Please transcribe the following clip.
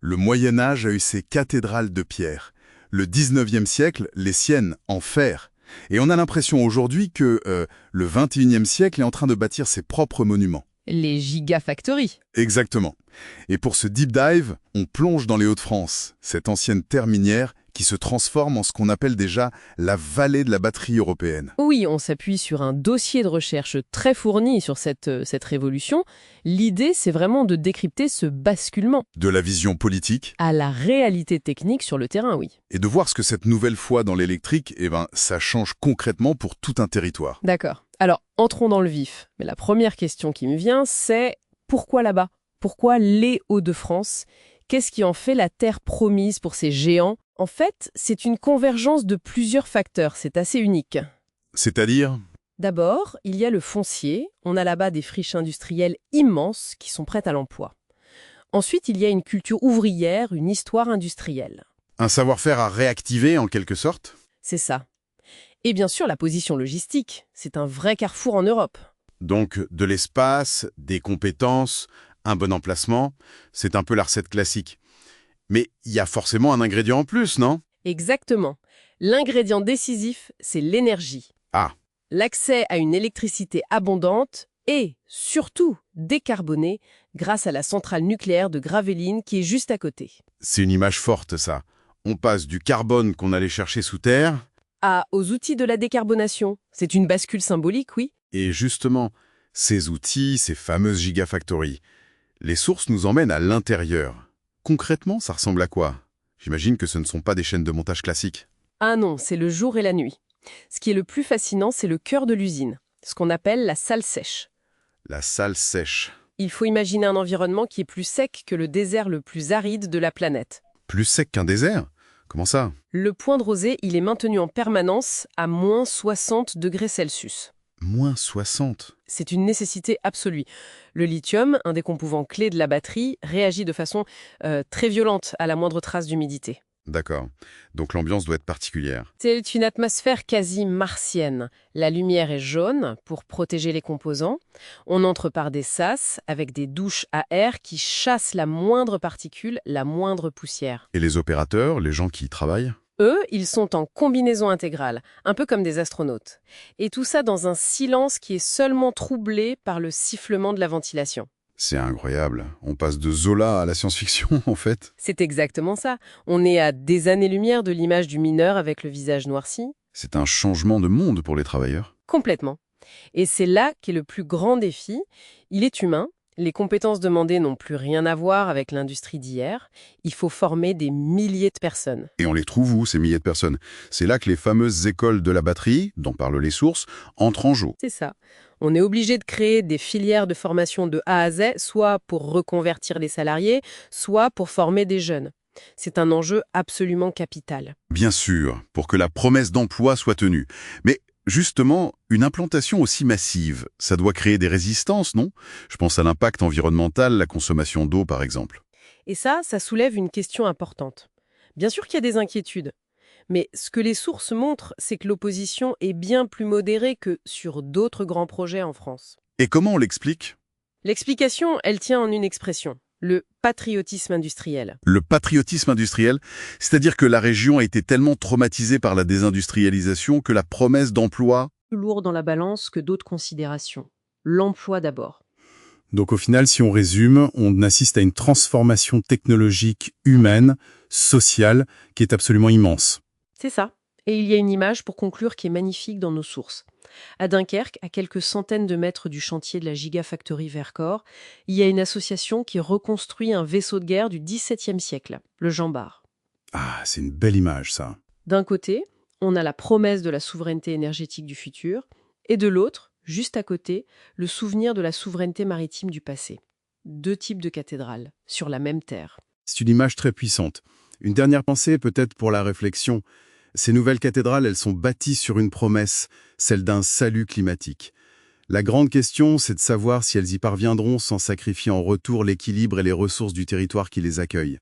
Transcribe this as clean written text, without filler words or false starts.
Le Moyen Âge a eu ses cathédrales de pierre. Le 19e siècle, les siennes en fer. Et on a l'impression aujourd'hui que le 21e siècle est en train de bâtir ses propres monuments. Les gigafactories. Exactement. Et pour ce deep dive, on plonge dans les Hauts-de-France, cette ancienne terre minière qui se transforme en ce qu'on appelle déjà la vallée de la batterie européenne. Oui, on s'appuie sur un dossier de recherche très fourni sur cette révolution. L'idée, c'est vraiment de décrypter ce basculement De la vision politique, à la réalité technique sur le terrain, oui. et de voir ce que cette nouvelle foi dans l'électrique, ça change concrètement pour tout un territoire. D'accord. Alors, entrons dans le vif. Mais la première question qui me vient, c'est pourquoi là-bas? Pourquoi les Hauts-de-France? Qu'est-ce qui en fait la terre promise pour ces géants? En fait, c'est une convergence de plusieurs facteurs, c'est assez unique. C'est-à-dire, D'abord, il y a le foncier. On a là-bas des friches industrielles immenses qui sont prêtes à l'emploi. Ensuite, il y a une culture ouvrière, une histoire industrielle. un savoir-faire à réactiver en quelque sorte? C'est ça. Et bien sûr, la position logistique. C'est un vrai carrefour en Europe. Donc de l'espace, des compétences, un bon emplacement, c'est un peu la recette classique. Mais il y a forcément un ingrédient en plus, non? Exactement. L'ingrédient décisif, c'est l'énergie. Ah, L'accès à une électricité abondante et, surtout, décarbonée grâce à la centrale nucléaire de Gravelines qui est juste à côté. c'est une image forte ça. On passe du carbone qu'on allait chercher sous terre, Aux outils de la décarbonation. C'est une bascule symbolique, oui. et justement, ces outils, ces fameuses gigafactories, les sources nous emmènent à l'intérieur. Concrètement, ça ressemble à quoi? J'imagine que ce ne sont pas des chaînes de montage classiques. Ah non, c'est le jour et la nuit. Ce qui est le plus fascinant, c'est le cœur de l'usine, ce qu'on appelle la salle sèche. La salle sèche. Il faut imaginer un environnement qui est plus sec que le désert le plus aride de la planète. Plus sec qu'un désert? Comment ça? Le point de rosée, il est maintenu en permanence à moins 60 degrés Celsius. Moins 60. C'est une nécessité absolue. Le lithium, un des composants clés de la batterie, réagit de façon très violente à la moindre trace d'humidité. D'accord. Donc l'ambiance doit être particulière. C'est une atmosphère quasi martienne. La lumière est jaune pour protéger les composants. On entre par des sas avec des douches à air qui chassent la moindre particule, la moindre poussière. Et les opérateurs, les gens qui y travaillent? Eux, ils sont en combinaison intégrale, un peu comme des astronautes. Et tout ça dans un silence qui est seulement troublé par le sifflement de la ventilation. C'est incroyable. On passe de Zola à la science-fiction, en fait. C'est exactement ça. On est à des années-lumière de l'image du mineur avec le visage noirci. C'est un changement de monde pour les travailleurs. Complètement. Et c'est là qu'est le plus grand défi. Il est humain. Les compétences demandées n'ont plus rien à voir avec l'industrie d'hier. Il faut former des milliers de personnes. Et on les trouve où, ces milliers de personnes? C'est là que les fameuses écoles de la batterie, dont parlent les sources, entrent en jeu. C'est ça. On est obligé de créer des filières de formation de A à Z, soit pour reconvertir les salariés, soit pour former des jeunes. C'est un enjeu absolument capital. Bien sûr, pour que la promesse d'emploi soit tenue. Mais justement, une implantation aussi massive, ça doit créer des résistances, non? Je pense à l'impact environnemental, la consommation d'eau par exemple. Et ça soulève une question importante. Bien sûr qu'il y a des inquiétudes. Mais ce que les sources montrent, c'est que l'opposition est bien plus modérée que sur d'autres grands projets en France. Et comment on l'explique? L'explication, elle tient en une expression, le patriotisme industriel. Le patriotisme industriel, c'est-à-dire que la région a été tellement traumatisée par la désindustrialisation que la promesse d'emploi... Plus lourd dans la balance que d'autres considérations. L'emploi d'abord. Donc au final, si on résume, on assiste à une transformation technologique humaine, sociale, qui est absolument immense. C'est ça. Et il y a une image pour conclure qui est magnifique dans nos sources. À Dunkerque, à quelques centaines de mètres du chantier de la Gigafactory Vercors, il y a une association qui reconstruit un vaisseau de guerre du XVIIe siècle, le Jean Bart. Ah, c'est une belle image, ça. D'un côté, on a la promesse de la souveraineté énergétique du futur, et de l'autre, juste à côté, le souvenir de la souveraineté maritime du passé. Deux types de cathédrales, sur la même terre. C'est une image très puissante. Une dernière pensée, peut-être pour la réflexion. Ces nouvelles cathédrales, elles sont bâties sur une promesse, celle d'un salut climatique. La grande question, c'est de savoir si elles y parviendront sans sacrifier en retour l'équilibre et les ressources du territoire qui les accueille.